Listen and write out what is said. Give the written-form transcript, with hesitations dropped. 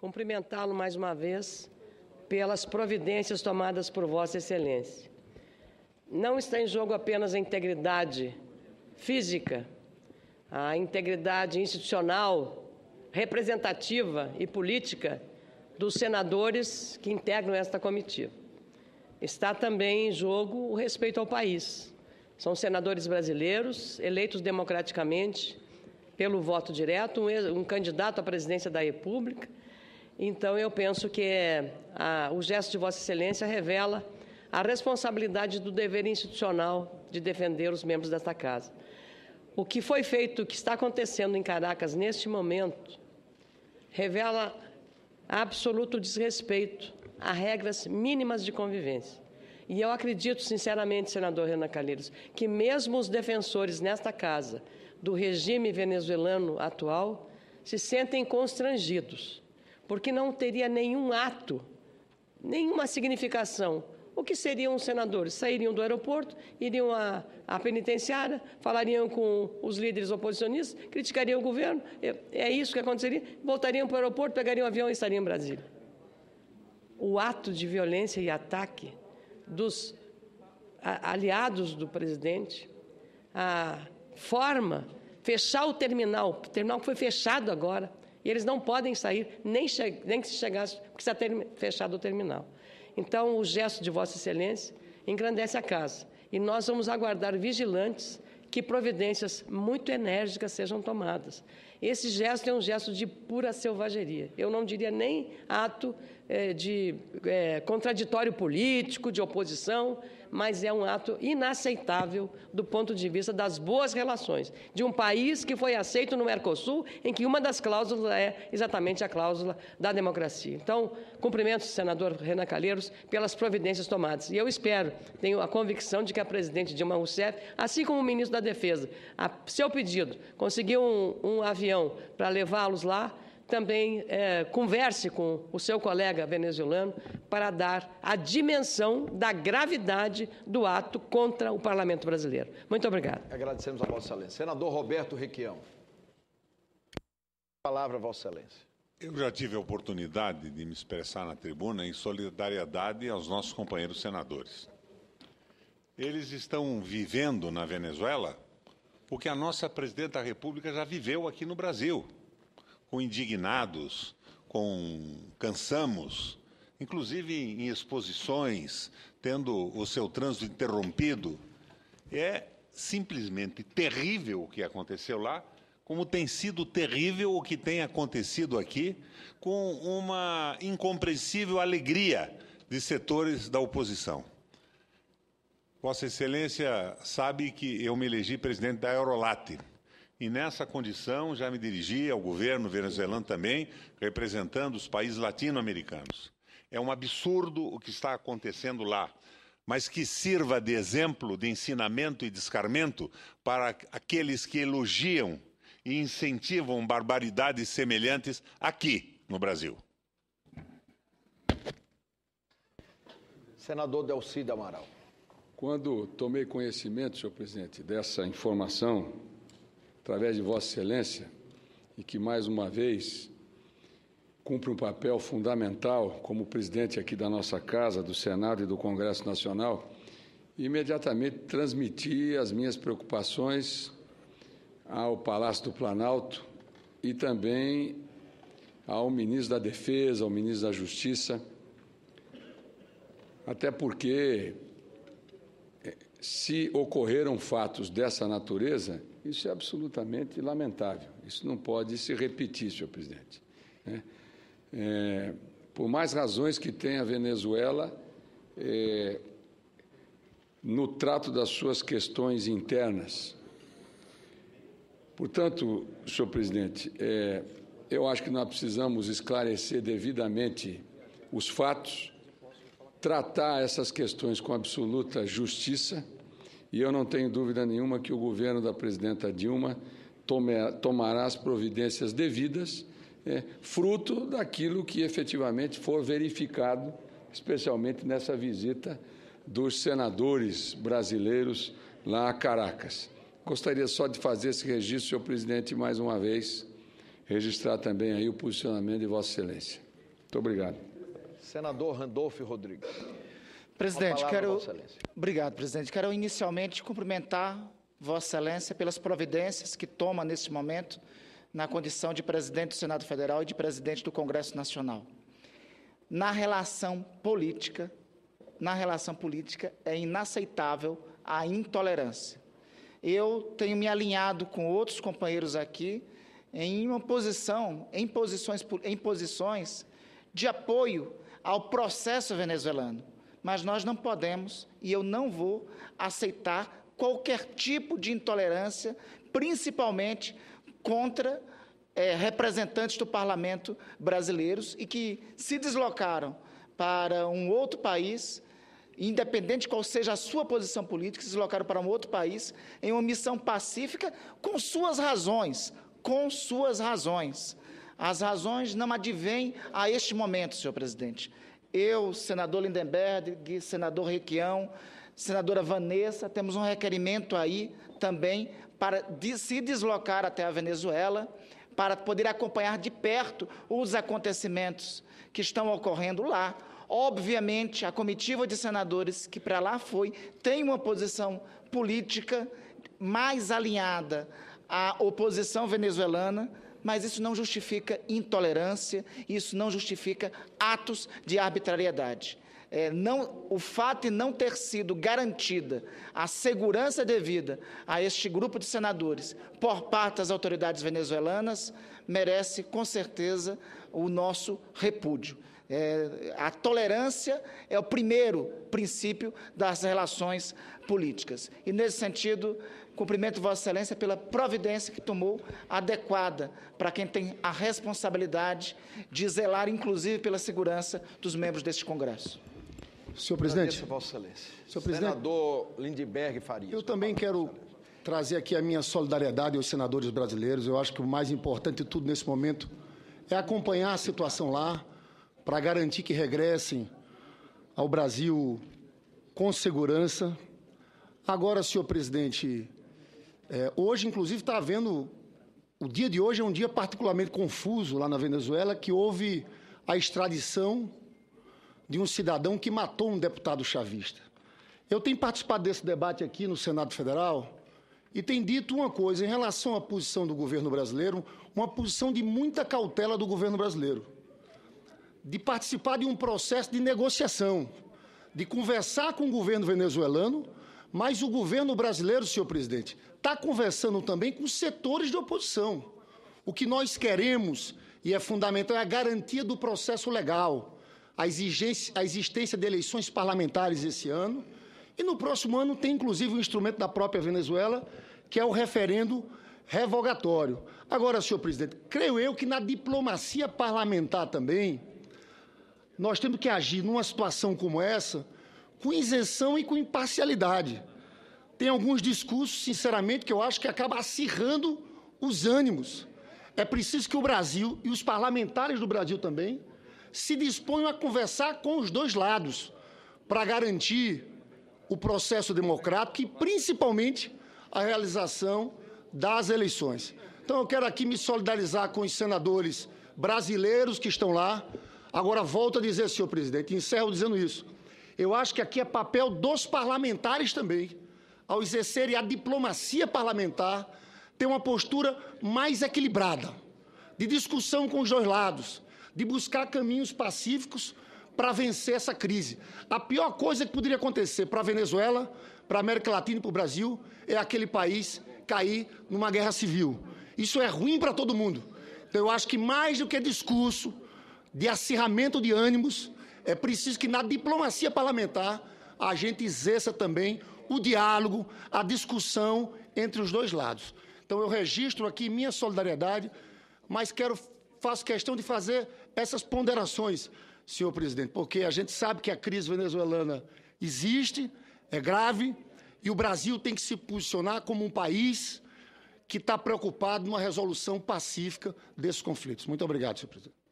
cumprimentá-lo mais uma vez pelas providências tomadas por Vossa Excelência. Não está em jogo apenas a integridade física, a integridade institucional, representativa e política dos senadores que integram esta comitiva. Está também em jogo o respeito ao país. São senadores brasileiros, eleitos democraticamente pelo voto direto, um candidato à presidência da República. Então, eu penso que o gesto de Vossa Excelência revela a responsabilidade do dever institucional de defender os membros desta Casa. O que foi feito, o que está acontecendo em Caracas neste momento, revela absoluto desrespeito a regras mínimas de convivência. E eu acredito, sinceramente, senador Renan Calheiros, que mesmo os defensores nesta Casa do regime venezuelano atual se sentem constrangidos, porque não teria nenhum ato, nenhuma significação. O que seriam os senadores? Sairiam do aeroporto, iriam à penitenciária, falariam com os líderes oposicionistas, criticariam o governo, é isso que aconteceria, voltariam para o aeroporto, pegariam um avião e estariam em Brasília. O ato de violência e ataque dos aliados do presidente, a forma, fechar o terminal que foi fechado agora, e eles não podem sair, nem que se chegasse, porque está fechado o terminal. Então, o gesto de Vossa Excelência engrandece a Casa, e nós vamos aguardar vigilantes que providências muito enérgicas sejam tomadas. Esse gesto é um gesto de pura selvageria. Eu não diria nem ato de contraditório político, de oposição, mas é um ato inaceitável do ponto de vista das boas relações de um país que foi aceito no Mercosul, em que uma das cláusulas é exatamente a cláusula da democracia. Então, cumprimento o senador Renan Calheiros pelas providências tomadas. E eu espero, tenho a convicção de que a presidente Dilma Rousseff, assim como o ministro da Defesa, a seu pedido, conseguiu um avião para levá-los lá, também converse com o seu colega venezuelano para dar a dimensão da gravidade do ato contra o Parlamento brasileiro. Muito obrigado. Agradecemos a Vossa Excelência. Senador Roberto Requião. Palavra, Vossa Excelência. Eu já tive a oportunidade de me expressar na tribuna em solidariedade aos nossos companheiros senadores. Eles estão vivendo na Venezuela o que a nossa presidenta da República já viveu aqui no Brasil, com indignados, com cansamos, inclusive em exposições, tendo o seu trânsito interrompido. É simplesmente terrível o que aconteceu lá, como tem sido terrível o que tem acontecido aqui, com uma incompreensível alegria de setores da oposição. Vossa Excelência sabe que eu me elegi presidente da Eurolat, e nessa condição já me dirigi ao governo venezuelano também, representando os países latino-americanos. É um absurdo o que está acontecendo lá, mas que sirva de exemplo, de ensinamento e de escarmento para aqueles que elogiam e incentivam barbaridades semelhantes aqui no Brasil. Senador Delcídio Amaral. Quando tomei conhecimento, senhor presidente, dessa informação, através de Vossa Excelência, e que, mais uma vez, cumpre um papel fundamental como presidente aqui da nossa Casa, do Senado e do Congresso Nacional, imediatamente transmiti as minhas preocupações ao Palácio do Planalto e também ao ministro da Defesa, ao ministro da Justiça, até porque, se ocorreram fatos dessa natureza, isso é absolutamente lamentável. Isso não pode se repetir, senhor presidente. Por mais razões que tenha a Venezuela no trato das suas questões internas. Portanto, senhor presidente, eu acho que nós precisamos esclarecer devidamente os fatos, tratar essas questões com absoluta justiça, e eu não tenho dúvida nenhuma que o governo da presidenta Dilma tomará as providências devidas, fruto daquilo que efetivamente for verificado, especialmente nessa visita dos senadores brasileiros lá a Caracas. Gostaria só de fazer esse registro, senhor presidente, mais uma vez, registrar também aí o posicionamento de Vossa Excelência. Muito obrigado. Senador Randolfo Rodrigues. Presidente, Vossa Excelência. Obrigado, presidente. Quero inicialmente cumprimentar Vossa Excelência pelas providências que toma neste momento na condição de presidente do Senado Federal e de presidente do Congresso Nacional. Na relação política é inaceitável a intolerância. Eu tenho me alinhado com outros companheiros aqui em posições de apoio ao processo venezuelano. Mas nós não podemos, e eu não vou aceitar qualquer tipo de intolerância, principalmente contra representantes do parlamento brasileiros e que se deslocaram para um outro país, independente de qual seja a sua posição política, se deslocaram para um outro país em uma missão pacífica com suas razões, As razões não advêm a este momento, senhor presidente. Eu, senador Lindenberg, senador Requião, senadora Vanessa, temos um requerimento aí também para se deslocar até a Venezuela, para poder acompanhar de perto os acontecimentos que estão ocorrendo lá. Obviamente, a comitiva de senadores que para lá foi, tem uma posição política mais alinhada à oposição venezuelana, mas isso não justifica intolerância, isso não justifica atos de arbitrariedade. O fato de não ter sido garantida a segurança devida a este grupo de senadores por parte das autoridades venezuelanas merece, com certeza, o nosso repúdio. A tolerância é o primeiro princípio das relações políticas. E, nesse sentido, cumprimento Vossa Excelência pela providência que tomou adequada para quem tem a responsabilidade de zelar, inclusive, pela segurança dos membros deste Congresso. Senhor presidente. Agradeço, Vossa Excelência. Senhor presidente. Senador Lindenberg Farias. Eu também quero trazer aqui a minha solidariedade aos senadores brasileiros. Eu acho que o mais importante de tudo nesse momento é acompanhar a situação lá para garantir que regressem ao Brasil com segurança. Agora, senhor presidente, hoje, inclusive, está havendo... O dia de hoje é um dia particularmente confuso lá na Venezuela, que houve a extradição de um cidadão que matou um deputado chavista. Eu tenho participado desse debate aqui no Senado Federal e tenho dito uma coisa em relação à posição do governo brasileiro, uma posição de muita cautela do governo brasileiro, de participar de um processo de negociação, de conversar com o governo venezuelano, mas o governo brasileiro, senhor presidente, está conversando também com setores de oposição. O que nós queremos, e é fundamental, é a garantia do processo legal, a existência de eleições parlamentares esse ano, e no próximo ano tem, inclusive, um instrumento da própria Venezuela, que é o referendo revogatório. Agora, senhor presidente, creio eu que na diplomacia parlamentar também, nós temos que agir numa situação como essa com isenção e com imparcialidade. Tem alguns discursos, sinceramente, que eu acho que acabam acirrando os ânimos. É preciso que o Brasil, e os parlamentares do Brasil também, se disponham a conversar com os dois lados para garantir o processo democrático e, principalmente, a realização das eleições. Então, eu quero aqui me solidarizar com os senadores brasileiros que estão lá. Agora, volto a dizer, senhor presidente, encerro dizendo isso. Eu acho que aqui é papel dos parlamentares também, ao exercerem a diplomacia parlamentar, ter uma postura mais equilibrada, de discussão com os dois lados, de buscar caminhos pacíficos para vencer essa crise. A pior coisa que poderia acontecer para a Venezuela, para a América Latina e para o Brasil, é aquele país cair numa guerra civil. Isso é ruim para todo mundo. Então, eu acho que mais do que discurso de acirramento de ânimos, é preciso que na diplomacia parlamentar a gente exerça também o diálogo, a discussão entre os dois lados. Então, eu registro aqui minha solidariedade, mas faço questão de fazer essas ponderações, senhor presidente, porque a gente sabe que a crise venezuelana existe, é grave, e o Brasil tem que se posicionar como um país que está preocupado numa resolução pacífica desses conflitos. Muito obrigado, senhor presidente.